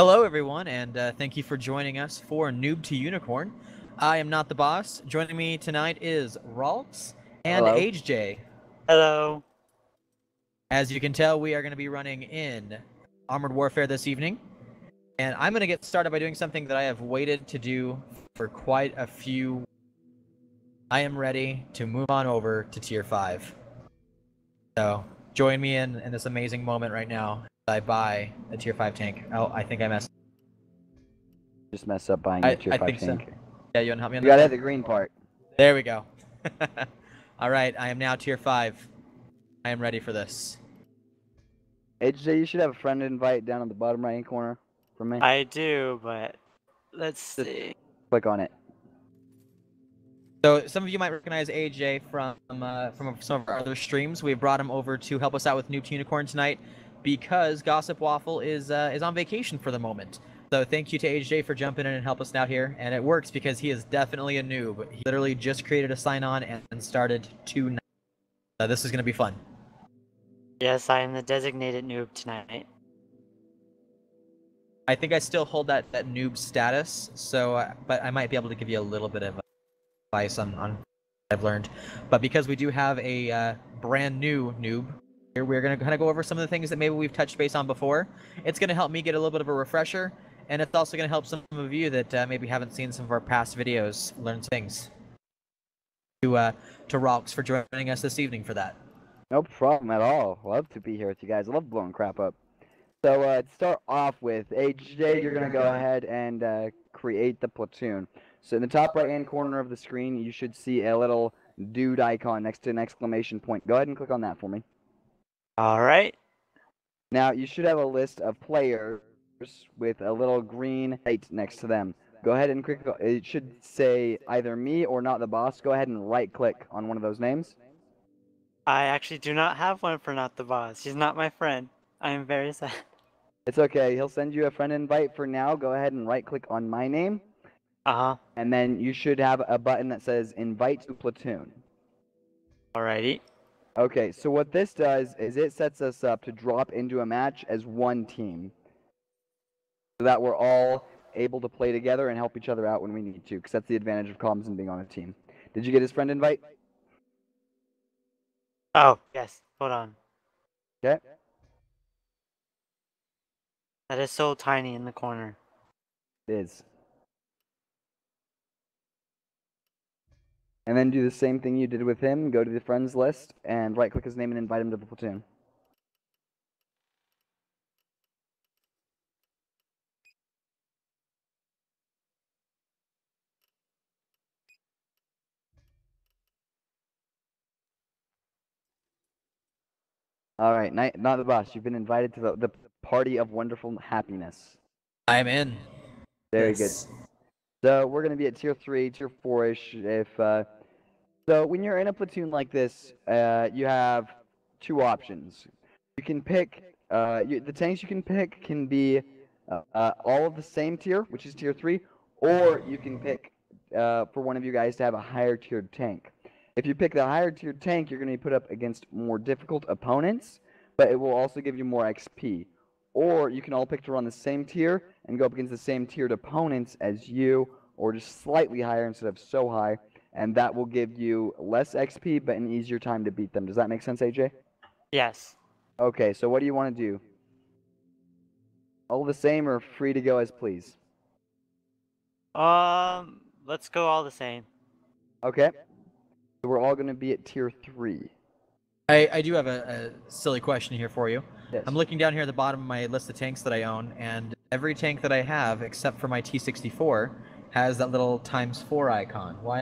Hello, everyone, and thank you for joining us for Noob to Unicorn. I am not the boss. Joining me tonight is Ralks and Hello. AgeJ. Hello. As you can tell, we are going to be running in Armored Warfare this evening, and I'm going to get started by doing something that I have waited to do for quite a few. I am ready to move on over to Tier 5. So, join me in this amazing moment right now as I buy a Tier 5 tank. Oh, I think I messed Just messed up buying I, a tier I 5 think so. tank. Yeah, you want to help me on You that? gotta hit the green part. There we go. All right, I am now Tier 5. I am ready for this. AJ, you should have a friend invite down on the bottom right hand corner from me. I do, but let's Just see. click on it. So some of you might recognize AJ from some of our other streams. We've brought him over to help us out with Noob to Unicorn tonight because Gossip Waffle is on vacation for the moment. So thank you to AJ for jumping in and helping us out here. And it works because he is definitely a noob. He literally just created a sign-on and started tonight. This is going to be fun. Yes, I am the designated noob tonight. I think I still hold that noob status, so but I might be able to give you a little bit of advice on what I've learned. But because we do have a brand new noob here, we're going to kind of go over some of the things that maybe we've touched base on before. It's going to help me get a little bit of a refresher, and it's also going to help some of you that maybe haven't seen some of our past videos learn some things. To Ralks for joining us this evening for that. No problem at all. Love to be here with you guys. I love blowing crap up. So to start off with, AJ, you're gonna go ahead and create the platoon. So in the top right hand corner of the screen, you should see a little dude icon next to an exclamation point. Go ahead and click on that for me. Alright. Now you should have a list of players with a little green light next to them. Go ahead and click. It should say either me or not the boss. Go ahead and right click on one of those names. I actually do not have one for Not the Boss. He's not my friend. I am very sad. It's okay. He'll send you a friend invite for now. Go ahead and right click on my name. Uh-huh. And then you should have a button that says invite to platoon. Alrighty. Okay, so what this does is it sets us up to drop into a match as one team. So that we're all able to play together and help each other out when we need to, because that's the advantage of comms and being on a team. Did you get his friend invite? Oh, yes. Hold on. Okay. That is so tiny in the corner. It is. And then do the same thing you did with him. Go to the friends list and right click his name and invite him to the platoon. All right, not the boss. You've been invited to the party of wonderful happiness. I'm in. Very good. So we're going to be at tier 3, tier 4-ish. So when you're in a platoon like this, you have two options. You can pick, the tanks you can pick can be all of the same tier, which is tier 3, or you can pick for one of you guys to have a higher tiered tank. If you pick the higher tiered tank, you're going to be put up against more difficult opponents, but it will also give you more XP. Or you can all pick to run the same tier and go up against the same tiered opponents as you, or just slightly higher instead of so high, and that will give you less XP but an easier time to beat them. Does that make sense, AJ? Yes. Okay, so what do you want to do? All the same or free to go as please? Let's go all the same. Okay. So we're all going to be at tier 3. I do have a silly question here for you. Yes. I'm looking down here at the bottom of my list of tanks that I own, and every tank that I have, except for my T64, has that little ×4 icon. Why?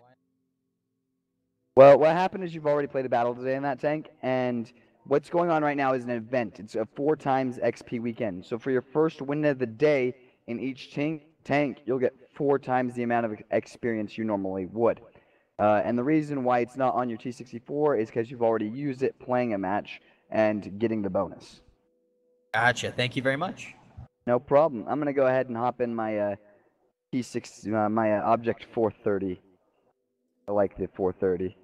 Well, what happened is you've already played a battle today in that tank, and what's going on right now is an event. It's a 4 times XP weekend. So for your first win of the day in each tank, you'll get 4 times the amount of experience you normally would. And the reason why it's not on your T64 is because you've already used it playing a match and getting the bonus. Gotcha. Thank you very much. No problem. I'm going to go ahead and hop in my T6, my Object 430. I like the 430.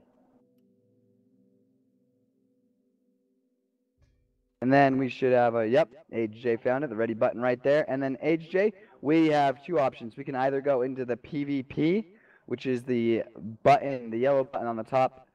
And then we should have a, yep, AgeJ found it, the ready button right there. And then AgeJ, we have two options. We can either go into the PvP, which is the button, the yellow button on the top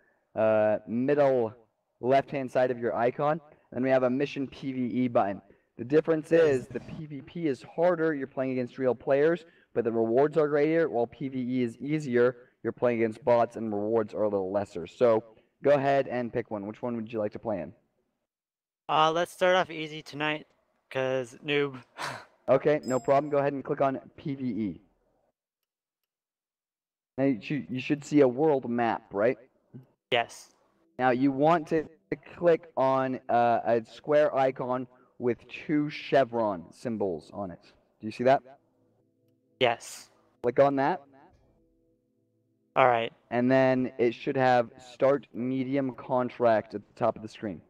middle left-hand side of your icon. Then we have a mission PvE button. The difference is the PvP is harder, you're playing against real players, but the rewards are greater, while PvE is easier, you're playing against bots and rewards are a little lesser. So go ahead and pick one. Which one would you like to play in? Let's start off easy tonight, cause noob. Okay, no problem. Go ahead and click on PvE. Now you should see a world map, right? Yes. Now you want to click on a square icon with two chevron symbols on it. Do you see that? Yes. Click on that. All right. And then it should have start medium contract at the top of the screen.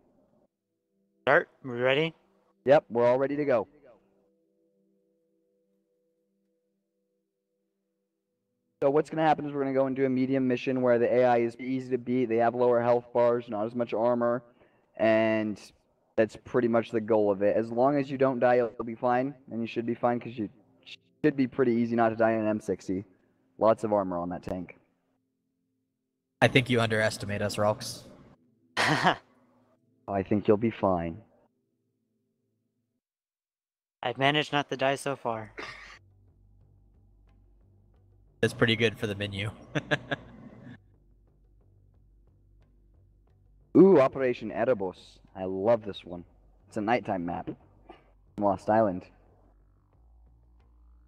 Start. We ready? Yep, we're all ready to go. So what's going to happen is we're going to go and do a medium mission where the AI is easy to beat. They have lower health bars, not as much armor, and that's pretty much the goal of it. As long as you don't die, you'll be fine, and you should be fine because you should be pretty easy not to die in an M60. Lots of armor on that tank. I think you underestimate us, Ralks. I think you'll be fine. I've managed not to die so far. It's pretty good for the menu. Ooh, Operation Erebus. I love this one. It's a nighttime map. Lost Island.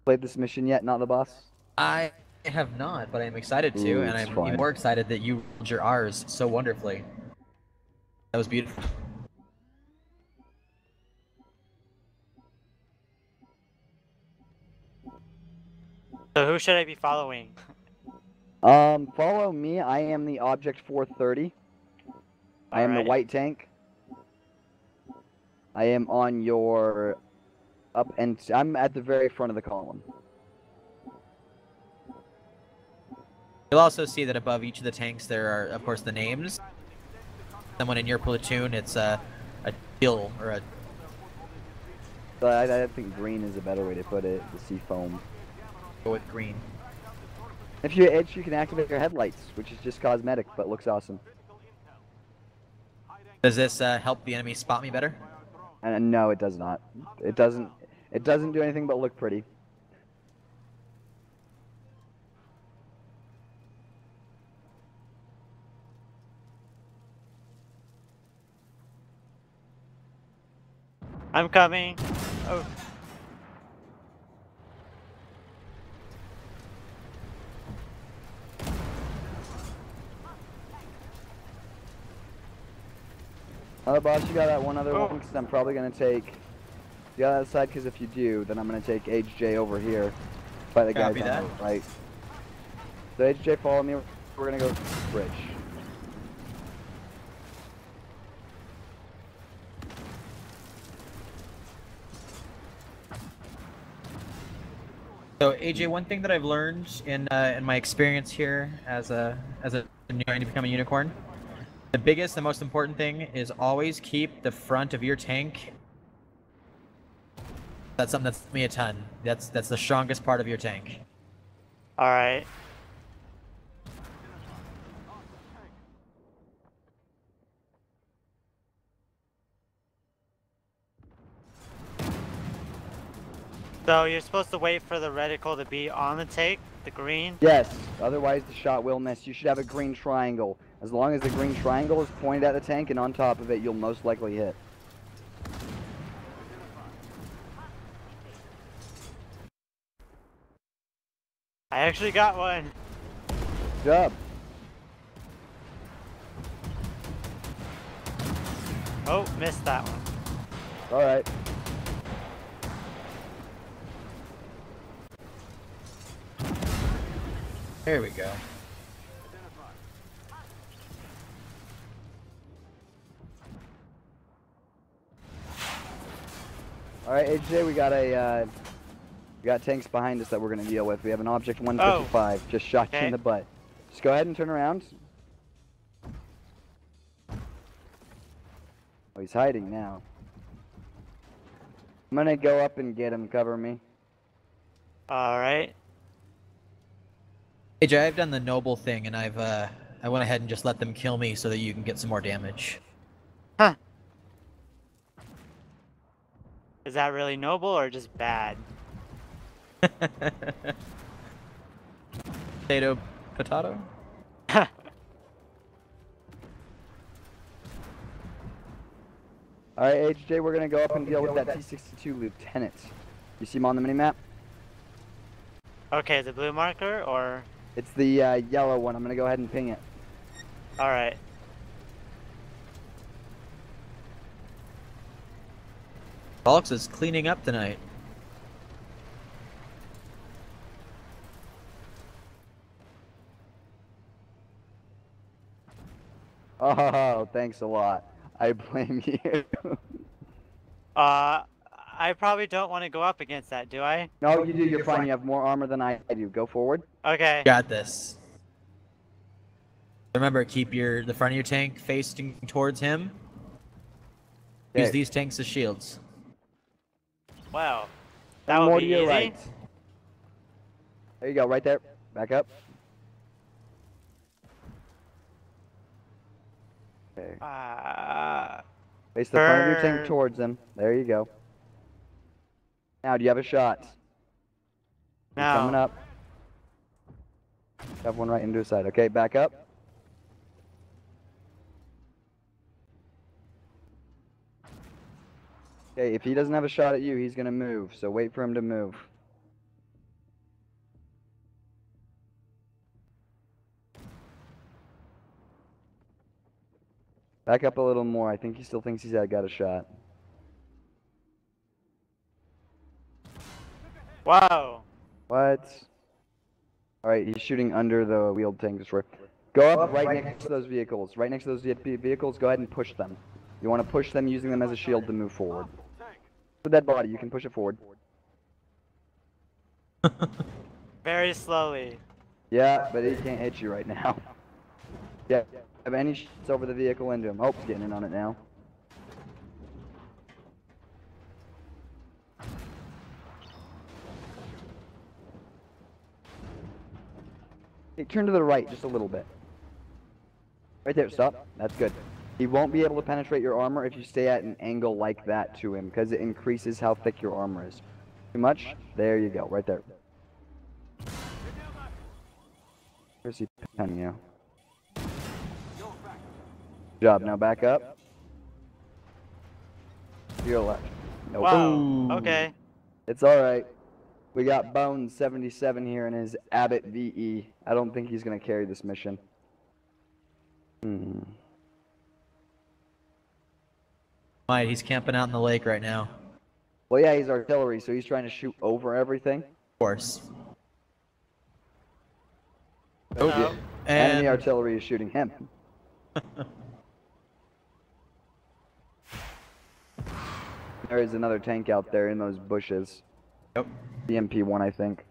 Played this mission yet? Not the boss? I have not, but I'm excited to, Ooh, and it's I'm fun. even more excited that you rolled your R's so wonderfully. That was beautiful. So who should I be following? Follow me. I am the Object 430. I am the Alrighty. white tank. I am on your up and I'm at the very front of the column. You'll also see that above each of the tanks there are, of course, the names. Someone in your platoon, it's a Jill or a. But I think green is a better way to put it. The sea foam. Go with green. If you itch, you can activate your headlights, which is just cosmetic, but looks awesome. Does this help the enemy spot me better? And no, it does not. It doesn't. It doesn't do anything but look pretty. I'm coming. Oh. Boss, you got that one other Oh. one? Because I'm probably going to take... You got that side, because if you do, then I'm going to take AgeJ over here. Fight the guys Copy on that. the right. So AgeJ, follow me. We're going to go bridge. So AJ, one thing that I've learned in my experience here as a trying to become a unicorn, the biggest, the most important thing is always keep the front of your tank. That's something that's helped me a ton. That's the strongest part of your tank. All right. So you're supposed to wait for the reticle to be on the tank, the green? Yes, otherwise the shot will miss. You should have a green triangle. As long as the green triangle is pointed at the tank and on top of it, you'll most likely hit. I actually got one. Good job. Oh, missed that one. Alright. There we go. Alright, AJ, we got tanks behind us that we're gonna deal with. We have an object 155. Just shot you in Okay. the butt. Just go ahead and turn around. Oh, he's hiding now. I'm gonna go up and get him. Cover me. Alright. AJ, I've done the noble thing, and I went ahead and just let them kill me so that you can get some more damage. Huh. Is that really noble or just bad? Potato, potato. All right, AgeJ, we're gonna go up and deal with that T-62 lieutenant. You see him on the minimap? Okay, the blue marker or? It's the yellow one. I'm gonna go ahead and ping it. Alright. Alex is cleaning up tonight. Oh, thanks a lot. I blame you. I probably don't want to go up against that, do I? No, you do. You're fine. You have more armor than I do. Go forward. Okay. Got this. Remember, keep the front of your tank facing towards him. Use Okay. these tanks as shields. Wow. That One would more be to your easy. right. There you go. Right there. Back up. Okay. Face the front of your tank towards them. There you go. Now, do you have a shot? He's No. coming up. Have one right into his side. Okay, back up. Okay, if he doesn't have a shot at you, he's gonna move. So wait for him to move. Back up a little more. I think he still thinks he's got a shot. Wow. What? Alright, he's shooting under the wheeled tank destroyer. Go up right next to those vehicles. Right next to those vehicles, go ahead and push them. You want to push them using them as a shield to move forward. The dead body, you can push it forward. Very slowly. Yeah, but he can't hit you right now. Yeah, have any shots over the vehicle into him. Oh, he's getting in on it now. Hey, turn to the right just a little bit. Right there, stop. That's good. He won't be able to penetrate your armor if you stay at an angle like that to him, because it increases how thick your armor is. Too much? There you go, right there. Where's he penning you? Good job, now back up. To your left. Nope. Wow. Ooh. Okay. It's alright. We got Bones 77 here in his Abbott VE. I don't think he's going to carry this mission. Might, he's camping out in the lake right now. Well, yeah, he's artillery, so he's trying to shoot over everything. Of course. Oh. Yeah. And Enemy artillery is shooting him. There is another tank out there in those bushes. Yep. The MP1, I think.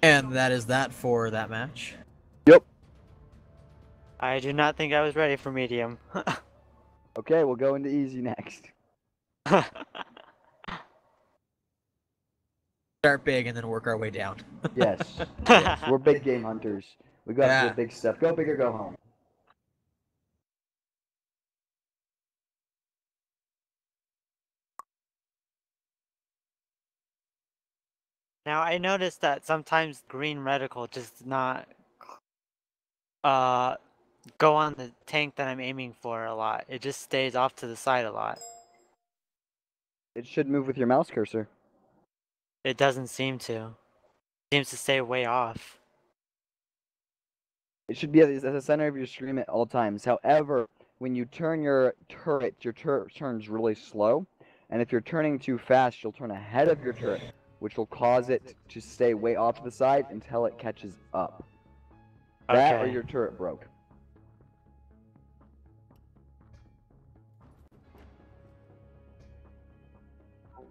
And that is that for that match. Yep. I do not think I was ready for medium. Okay, we'll go into easy next. Start big and then work our way down. Yes. Yes. We're big game hunters. We got Yeah. the big stuff. Go big or go home. Now I noticed that sometimes green reticle just not go on the tank that I'm aiming for a lot. It just stays off to the side a lot. It should move with your mouse cursor. It doesn't seem to. It seems to stay way off. It should be at the center of your screen at all times. However, when you turn your turret turns really slow. And if you're turning too fast, you'll turn ahead of your turret, which will cause it to stay way off to the side until it catches up. That or Okay. your turret broke.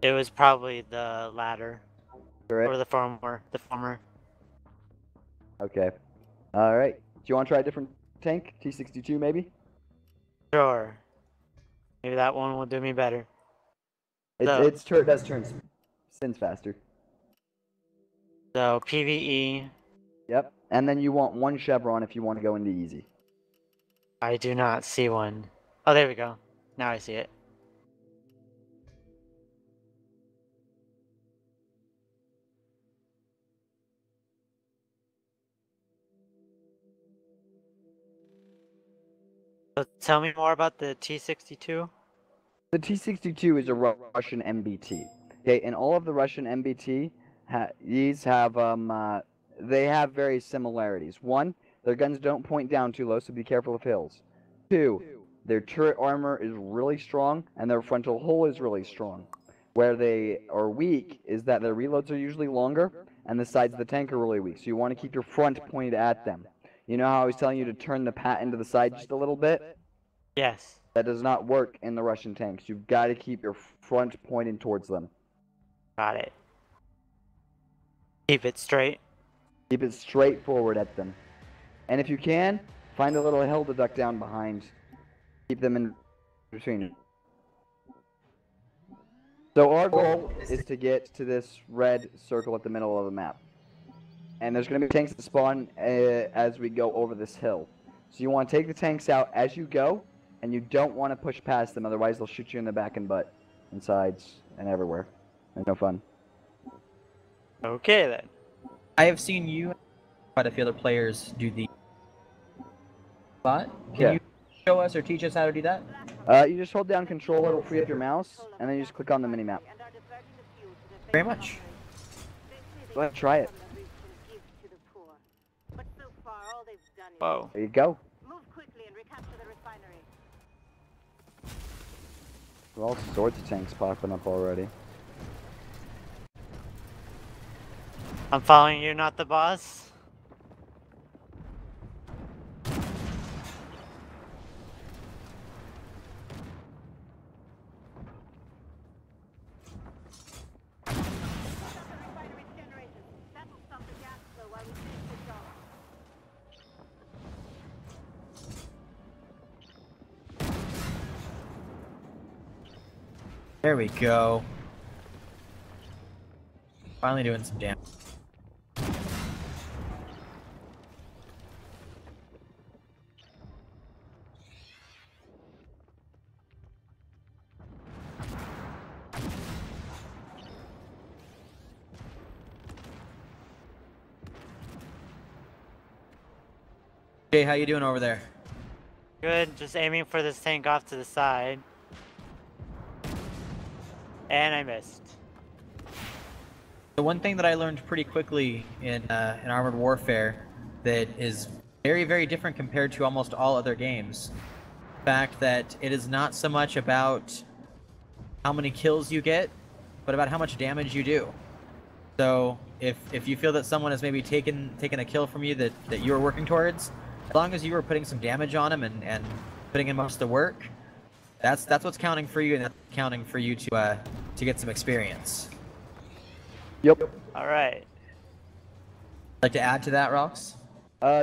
It was probably the latter. Turret? Or the former. The former. Okay. Alright. Do you want to try a different tank? T-62 maybe? Sure. Maybe that one will do me better. Its turret does turn spins faster. So PvE. Yep. And then you want one chevron if you want to go into easy. I do not see one. Oh, there we go. Now I see it. So tell me more about the T-62. The T-62 is a Russian MBT. Okay, and all of the Russian MBT, these have they have various similarities. One, their guns don't point down too low, so be careful of hills. Two, their turret armor is really strong, and their frontal hull is really strong. Where they are weak is that their reloads are usually longer, and the sides of the tank are really weak. So you want to keep your front pointed at them. You know how I was telling you to turn the pattern to the side just a little bit? Yes. That does not work in the Russian tanks. You've got to keep your front pointing towards them. Got it. Keep it straight. Keep it straight forward at them. And if you can, find a little hill to duck down behind. Keep them in between. So our goal is to get to this red circle at the middle of the map. And there's going to be tanks that spawn as we go over this hill. So you want to take the tanks out as you go, and you don't want to push past them, otherwise they'll shoot you in the back and butt, and sides, and everywhere. It's no fun. Okay then. I have seen you, quite a few other players do the spot. Can you show us or teach us how to do that? You just hold down control, it'll free up your mouse, and then you just click on the mini-map. Very much. Go ahead, try it. Whoa. There you go. There are all sorts of tanks popping up already. I'm following you, not the boss. There we go. Finally doing some damage. Hey, how you doing over there? Good, just aiming for this tank off to the side. And I missed. The one thing that I learned pretty quickly in Armored Warfare that is very, very different compared to almost all other games. The fact that it is not so much about how many kills you get, but about how much damage you do. So if you feel that someone has maybe taken a kill from you that you were working towards, as long as you were putting some damage on him and putting in most of the work, that's what's counting for you, and that's counting for you to get some experience. Yep. All right. Like to add to that, Rox?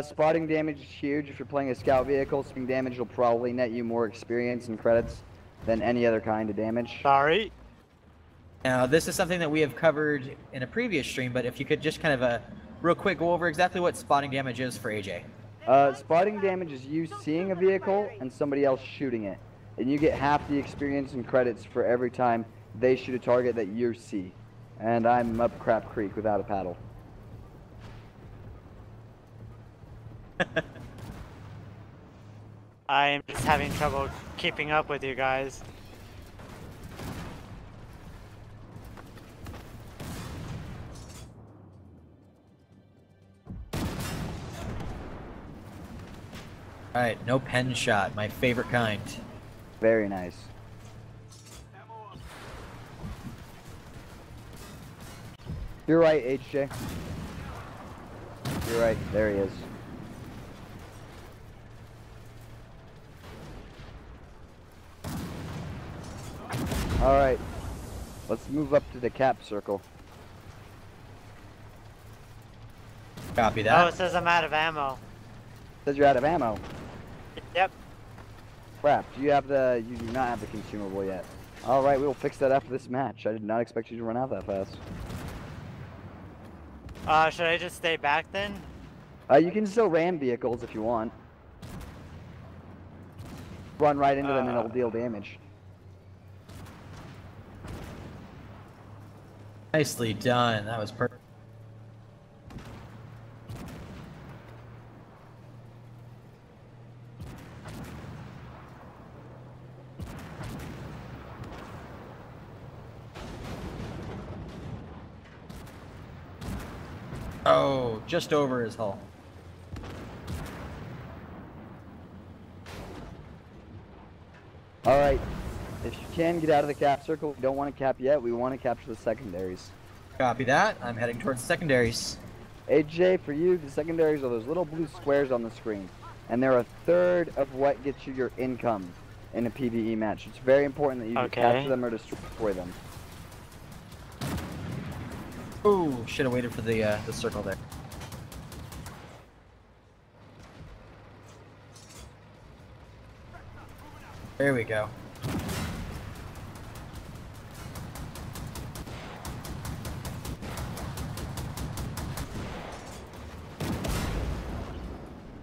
Spotting damage is huge. If you're playing a scout vehicle, spotting damage will probably net you more experience and credits than any other kind of damage. Sorry. Now, this is something that we have covered in a previous stream, but if you could just kind of real quick go over exactly what spotting damage is for AJ. Spotting damage is you seeing a vehicle and somebody else shooting it. And you get half the experience and credits for every time they shoot a target that you see. And I'm up Crap Creek without a paddle. I am just having trouble keeping up with you guys. Alright, no pen shot, my favorite kind. Very nice. You're right, AgeJ. You're right, there he is. Alright, let's move up to the cap circle. Copy Oh, that. it says I'm out of ammo. Says you're out of ammo. Yep. crap. You do not have the consumable yet. Alright, we will fix that after this match. I did not expect you to run out that fast. Should I just stay back then? You can still ram vehicles if you want. Run right into them and it'll deal damage. Nicely done. That was perfect. Oh, just over his hull. Alright, if you can get out of the cap circle, we don't want to cap yet, we want to capture the secondaries. Copy that. I'm heading towards secondaries. AgeJ, for you, the secondaries are those little blue squares on the screen. And they're a third of what gets you your income in a PvE match. It's very important that you capture them or destroy them. Ooh, should have waited for the circle there. There we go.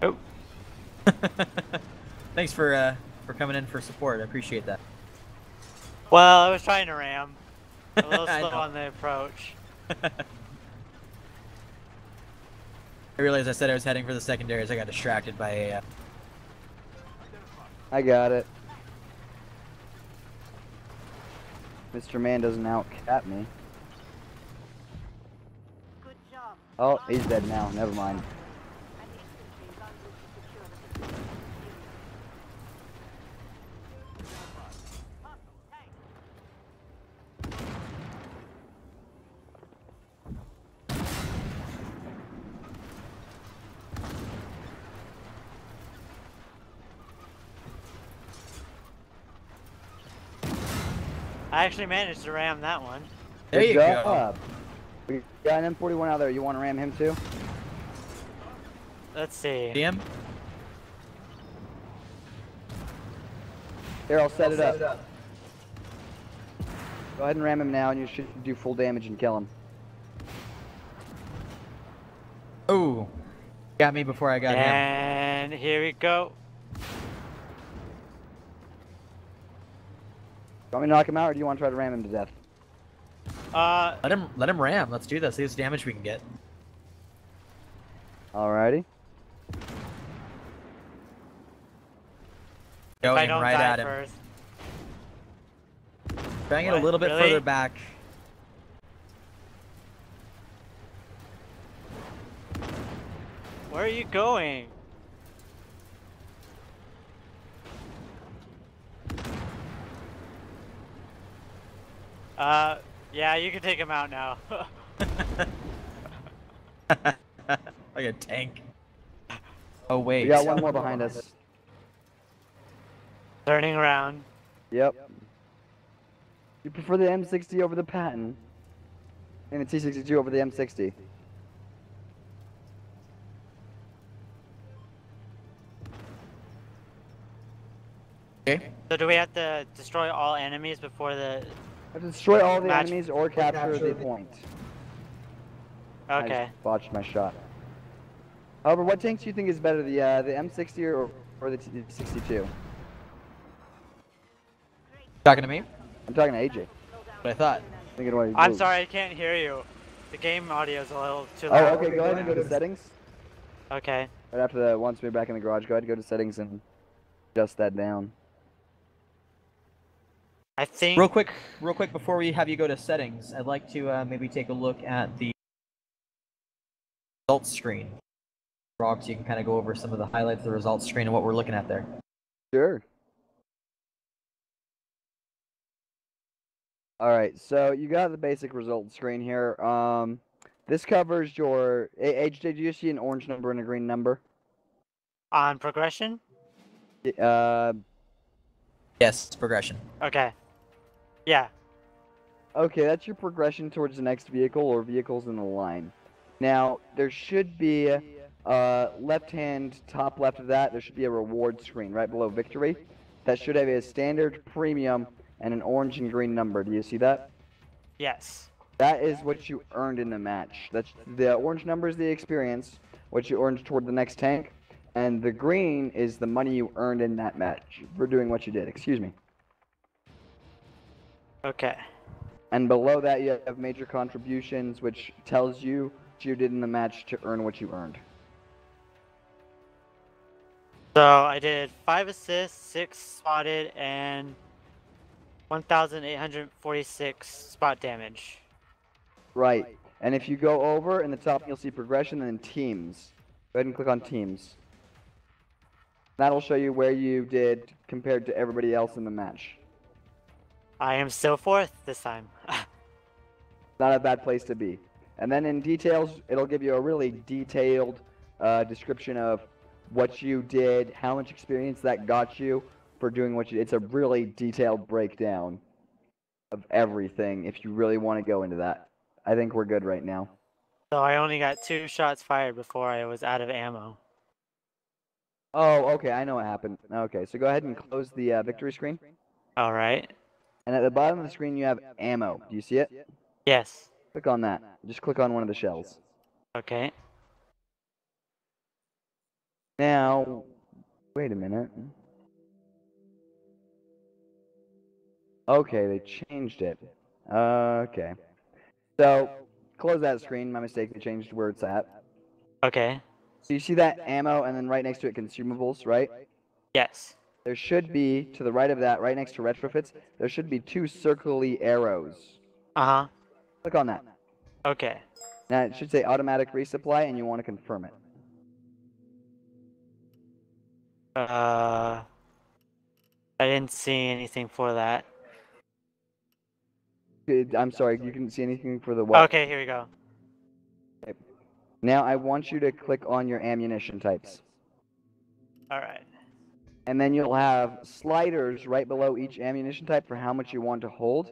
Oh. Thanks for coming in for support. I appreciate that. Well, I was trying to ram. A little slow on the approach. I realized I said I was heading for the secondaries. I got distracted by a... I got it. Mr. Man doesn't out-cap me. Good job. Oh, he's dead now. Never mind. I actually managed to ram that one. There you go. We got an M41 out there. You want to ram him too? Let's see. See him? Here, I'll set it up. Go ahead and ram him now, and you should do full damage and kill him. Ooh. Got me before I got him. And here we go. You want me to knock him out, or do you want to try to ram him to death? Let him ram. Let's do this. See how much damage we can get. Alrighty. Going right at him. First. Bang it a little bit further back. Where are you going? Yeah, you can take him out now. Like a tank. Oh wait. We got one more behind us. Turning around. Yep. You prefer the M60 over the Patton? And the T62 over the M60? Okay. So do we have to destroy all enemies before the... Have to destroy all the Match. enemies or capture the point. I Okay. just botched my shot. However, what tanks do you think is better, the M60 or the T62? Talking to me? I'm talking to AJ. What I thought. Thinking about your I'm moves. sorry, I can't hear you. The game audio is a little too Oh, loud. okay, go ahead and go to settings. Okay. Right after that, once we're back in the garage, go ahead and go to settings and adjust that down. I think... Real quick before we have you go to settings, I'd like to maybe take a look at the results screen. Rob, so you can kind of go over some of the highlights of the results screen and what we're looking at there. Sure. Alright, so you got the basic results screen here. This covers your... AgeJ, do you see an orange number and a green number? On progression? Yes, it's progression. Okay. Yeah. Okay, that's your progression towards the next vehicle or vehicles in the line. Now, there should be left hand, top left of that, there should be a reward screen right below victory. that should have a standard, premium, and an orange and green number. Do you see that? Yes. That is what you earned in the match. That's the orange number is the experience, what you earned toward the next tank, and the green is the money you earned in that match for doing what you did. Excuse me. Okay. And below that, you have major contributions, which tells you what you did in the match to earn what you earned. So I did 5 assists, 6 spotted, and 1,846 spot damage. Right. And if you go over in the top, you'll see progression and then teams. Go ahead and click on teams. That'll show you where you did compared to everybody else in the match. I am still 4th this time. Not a bad place to be. And then in details, it'll give you a really detailed description of what you did, how much experience that got you for doing what you did. It's a really detailed breakdown of everything if you really want to go into that. I think we're good right now. So I only got 2 shots fired before I was out of ammo. Oh, okay, I know what happened. Okay, so go ahead and close the victory screen. Alright. And at the bottom of the screen, you have ammo. Do you see it? Yes. Click on that. Just click on one of the shells. Okay. Now, wait a minute. Okay, they changed it. Okay. So, close that screen. My mistake. They changed where it's at. Okay. So you see that ammo, and then right next to it, consumables, right? Yes. There should be, to the right of that, right next to retrofits, there should be 2 circly arrows. Uh-huh. Click on that. Okay. Now, it should say automatic resupply, and you want to confirm it. I didn't see anything for that. I'm sorry, you couldn't see anything for the what? Okay, here we go. Now, I want you to click on your ammunition types. Alright. And then you'll have sliders right below each ammunition type for how much you want to hold.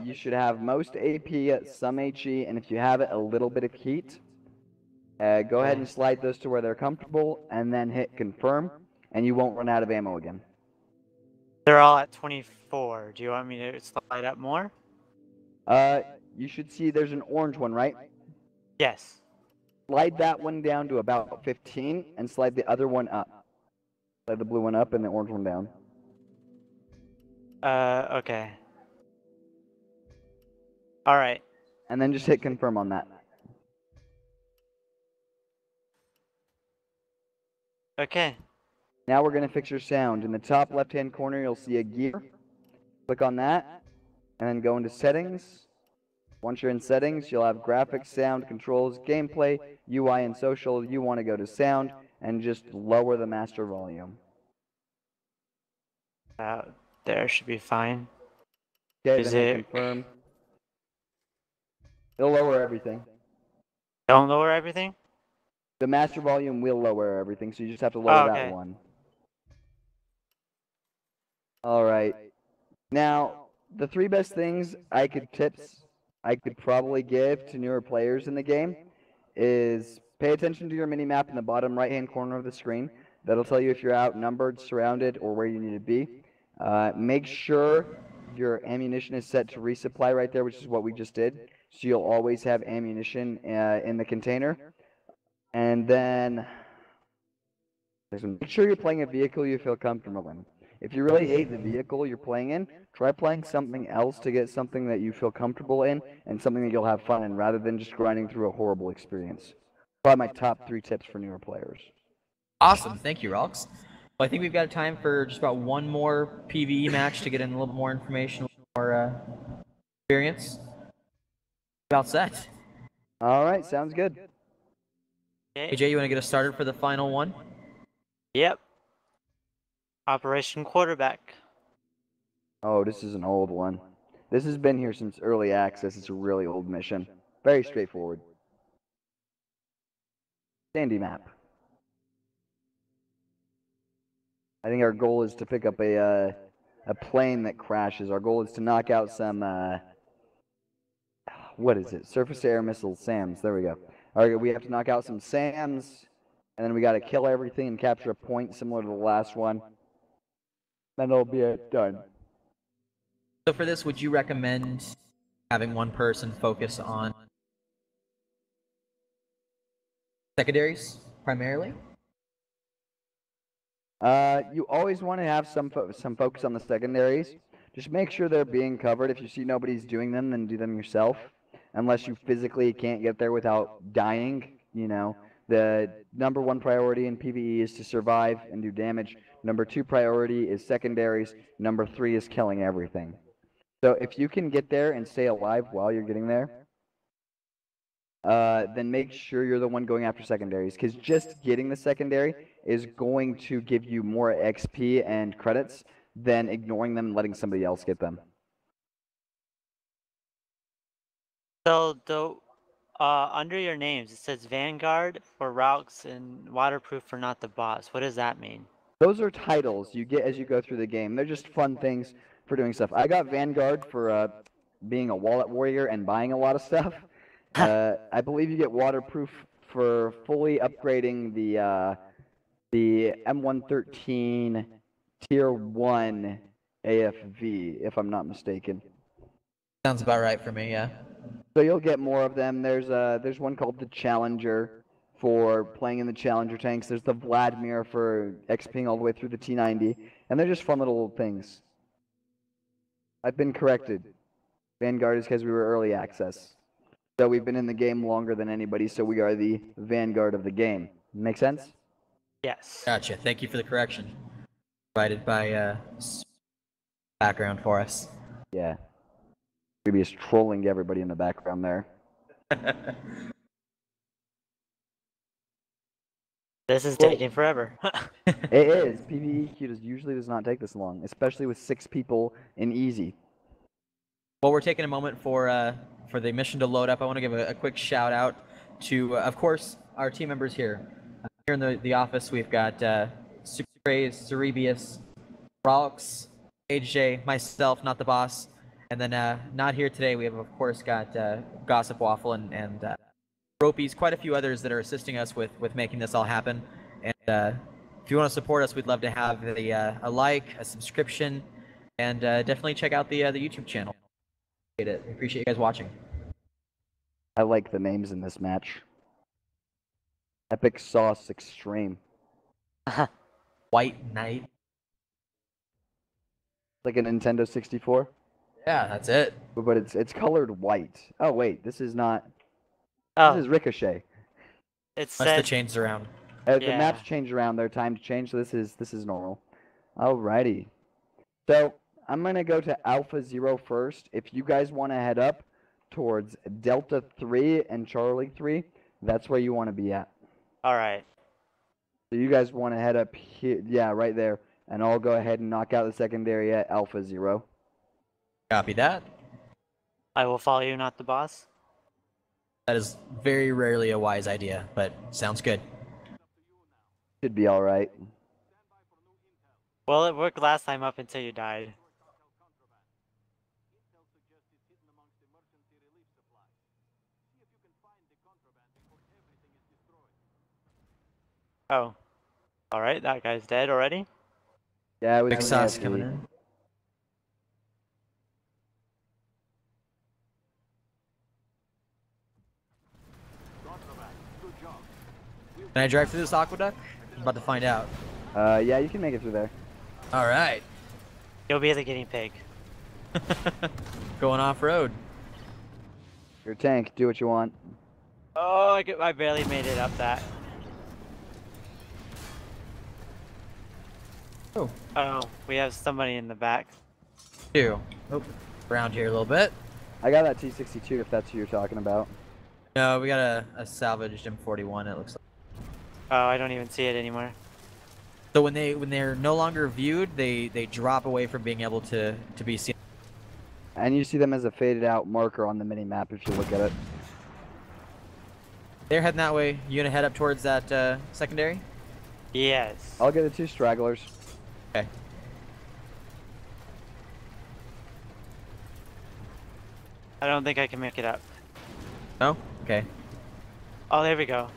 You should have most AP, some HE, and if you have it, a little bit of heat. Go ahead and slide those to where they're comfortable, and then hit confirm, and you won't run out of ammo again. They're all at 24. Do you want me to slide up more? You should see there's an orange one, right? Yes. Slide that one down to about 15, and slide the other one up. Slide the blue one up and the orange one down. Okay. Alright. And then just hit confirm on that. Okay. Now we're going to fix your sound. In the top left-hand corner, you'll see a gear. Click on that, and then go into settings. Once you're in settings, you'll have graphics, sound, controls, gameplay, UI, and social. You want to go to sound, and just lower the master volume. There should be fine. Okay, Is then hit it- confirm. It'll lower everything. Don't lower everything? The master volume will lower everything, so you just have to lower okay. that one. Alright. Now, the 3 best things tips I could probably give to newer players in the game is pay attention to your mini-map in the bottom right-hand corner of the screen. That'll tell you if you're outnumbered, surrounded, or where you need to be. Make sure your ammunition is set to resupply right there, which is what we just did. So you'll always have ammunition in the container. And then make sure you're playing a vehicle you feel comfortable in. If you really hate the vehicle you're playing in, try playing something else to get something that you feel comfortable in and something that you'll have fun in rather than just grinding through a horrible experience. Probably my top 3 tips for newer players. Awesome, thank you, Rox. Well, I think we've got time for just about one more PvE match to get in a little more information, a little more experience. About set. Alright, sounds good. Okay. AJ, you want to get us started for the final one? Yep. Operation Quarterback. Oh, this is an old one. This has been here since early access. It's a really old mission. Very straightforward. Sandy map. I think our goal is to pick up a plane that crashes. Our goal is to knock out some, what is it? Surface air missile SAMs. There we go. All right, we have to knock out some SAMs, and then we got to kill everything and capture a point similar to the last one. Then it'll be done. So for this, would you recommend having one person focus on secondaries primarily? You always want to have some focus on the secondaries. Just make sure they're being covered. If you see nobody's doing them, then do them yourself. Unless you physically can't get there without dying, you know. The number one priority in PvE is to survive and do damage. Number two priority is secondaries. Number three is killing everything. So if you can get there and stay alive while you're getting there, then make sure you're the one going after secondaries. Because just getting the secondary is going to give you more XP and credits than ignoring them and letting somebody else get them. So under your names, it says Vanguard for routes and Waterproof for Not the Boss. What does that mean? Those are titles you get as you go through the game. They're just fun things for doing stuff. I got Vanguard for being a wallet warrior and buying a lot of stuff. I believe you get Waterproof for fully upgrading the M113 Tier 1 AFV, if I'm not mistaken. Sounds about right for me, yeah. So you'll get more of them. There's one called the Challenger for playing in the Challenger tanks. There's the Vladimir for XPing all the way through the T90, and they're just fun little things. I've been corrected. Vanguard is because we were early access. So we've been in the game longer than anybody, so we are the Vanguard of the game. Make sense? Yes. Gotcha. Thank you for the correction. Provided by background for us. Yeah. Previous trolling everybody in the background there. This is taking forever. It is. PvE queue usually does not take this long, especially with 6 people in easy. Well, we're taking a moment for the mission to load up. I want to give a quick shout out to, of course, our team members here. Here in the office, we've got Super Craze, Cerebius, Raux, AgeJ, myself, not the boss, and then not here today. We have, of course, got Gossip Waffle and Ropies, quite a few others that are assisting us with making this all happen. And if you want to support us, we'd love to have a like, a subscription, and definitely check out the YouTube channel. Appreciate it. Appreciate you guys watching. I like the names in this match. Epic Sauce Extreme. White Knight. Like a Nintendo 64? Yeah, that's it. But it's colored white. Oh wait, this is not. Oh, This is Ricochet. it Must have said changed around. The Yeah. maps change around, their time to change, so this is normal. Alrighty. So I'm gonna go to Alpha 0 first. If you guys want to head up towards Delta 3 and Charlie 3, that's where you want to be at. all right. So you guys want to head up here, yeah, right there, and I'll go ahead and knock out the secondary at Alpha 0. Copy that. I will follow you, not the boss. That is very rarely a wise idea, but sounds good. Should be alright. Well, it worked last time up until you died. Oh. Alright, that guy's dead already? Yeah, we Big only sauce have coming the- in. Can I drive through this aqueduct? I'm about to find out. Yeah, you can make it through there. All right. You'll be the guinea pig. Going off road. Your tank, do what you want. Oh, I barely made it up that. Oh. Oh, we have somebody in the back. Two. Oh, around here a little bit. I got that T62 if that's who you're talking about. No, we got a salvaged M41. It looks like. Oh, I don't even see it anymore. So when they're no longer viewed, they drop away from being able to be seen. And you see them as a faded out marker on the mini map if you look at it. They're heading that way. You gonna head up towards that secondary? Yes. I'll get the 2 stragglers. Okay. I don't think I can make it up. No? Okay. Oh, there we go.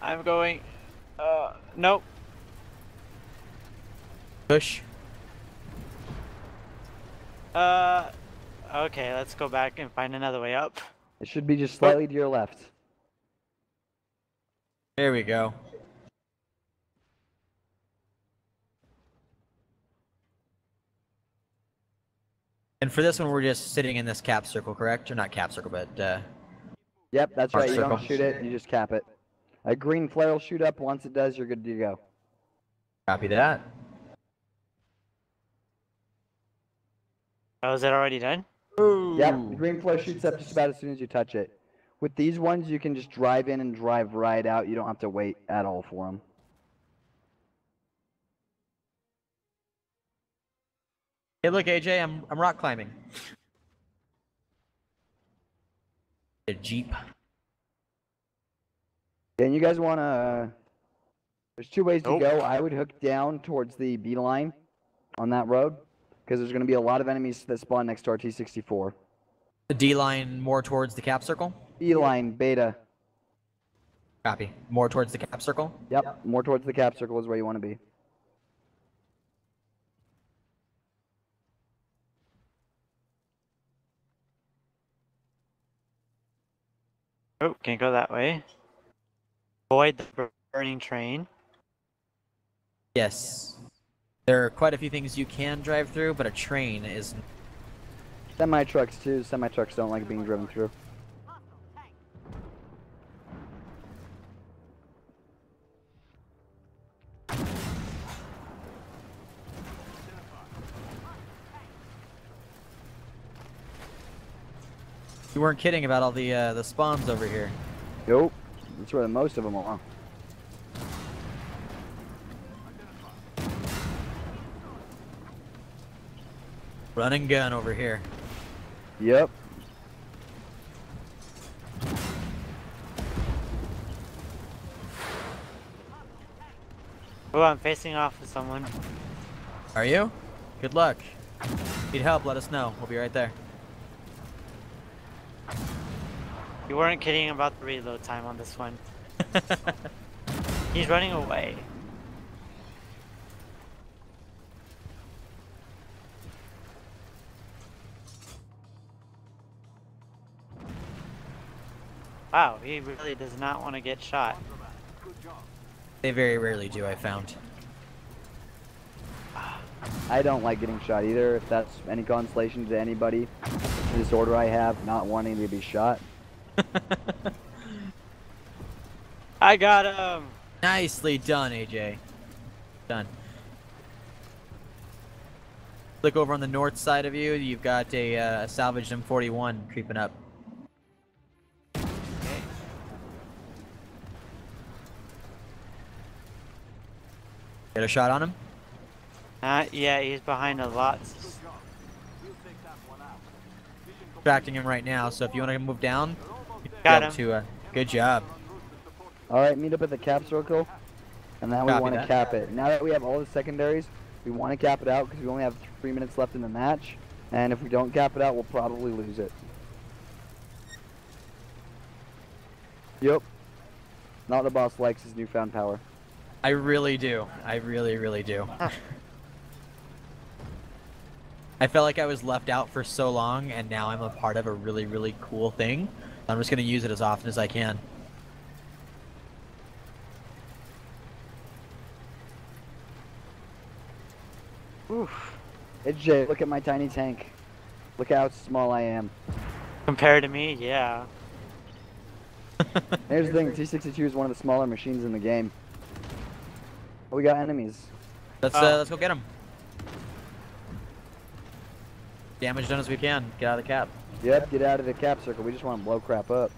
I'm going. Nope. Push. Okay, let's go back and find another way up. It should be just slightly to your left. There we go. And for this one, we're just sitting in this cap circle, correct? Or not cap circle, but Yep, that's Mark right. You don't circle. shoot it, you just cap it. A green flare will shoot up. Once it does, you're good to go. copy that. Oh, is it already done? Yep, the green flare shoots up just about as soon as you touch it. With these ones, you can just drive in and drive right out. You don't have to wait at all for them. Hey, look, AJ, I'm rock climbing. A Jeep. And you guys want to... There's two ways to go. I would hook down towards the B line on that road, because there's going to be a lot of enemies that spawn next to our T-64. The D line more towards the cap circle? E line, beta. Copy. More towards the cap circle? Yep, more towards the cap circle is where you want to be. Oh, can't go that way. Avoid the burning train. Yes. There are quite a few things you can drive through, but a train is... Semi-trucks too. Semi-trucks don't like being driven through. You weren't kidding about all the spawns over here. Nope. That's where most of them are. Run and gun over here. Yep. Oh, I'm facing off with someone. Are you? Good luck. Need help, let us know. We'll be right there. You weren't kidding about the reload time on this one. He's running away. Wow, he really does not want to get shot. They very rarely do, I found. I don't like getting shot either. If that's any consolation to anybody, the disorder I have, not wanting to be shot. I got him! Nicely done, AJ. Done. Look over on the north side of you. You've got a salvaged M41 creeping up. Okay. Get a shot on him? Yeah, he's behind a lot. Tracking him right now, so if you want to move down, Got up him. to good job. Alright, meet up at the cap circle. And now we Copy want to that. cap it. Now that we have all the secondaries, we want to cap it out because we only have 3 minutes left in the match. And if we don't cap it out, we'll probably lose it. Yep. Not the boss likes his newfound power. I really do. I really, really do. I felt like I was left out for so long, and now I'm a part of a really, really cool thing. I'm just going to use it as often as I can. Oof. AgeJ, look at my tiny tank. Look how small I am. Compared to me, yeah. Here's the thing, T-62 is one of the smaller machines in the game. Oh, we got enemies. Let's go get them. Damage done as we can. Get out of the cap. Yep, get out of the cap circle. We just want to blow crap up.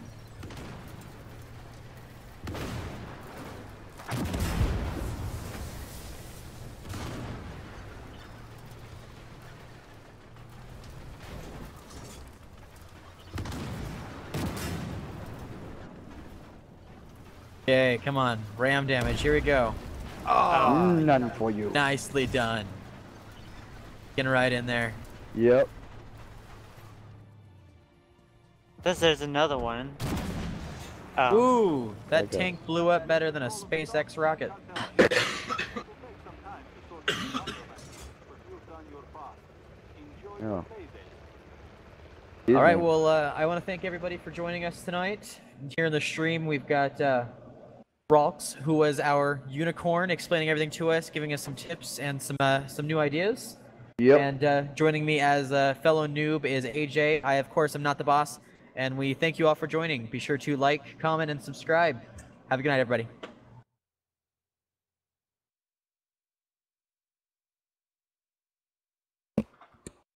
Okay, come on. Ram damage. Here we go. None for you. Nicely done. Getting right in there. Yep. There's another one. Oh. Ooh, that Okay. tank blew up better than a SpaceX rocket. Oh. All right, well, I want to thank everybody for joining us tonight. Here in the stream, we've got Ralks, who was our unicorn, explaining everything to us, giving us some tips and some new ideas. Yep. And joining me as a fellow noob is AJ. I, of course, am not the boss. And we thank you all for joining. Be sure to like, comment, and subscribe. Have a good night, everybody.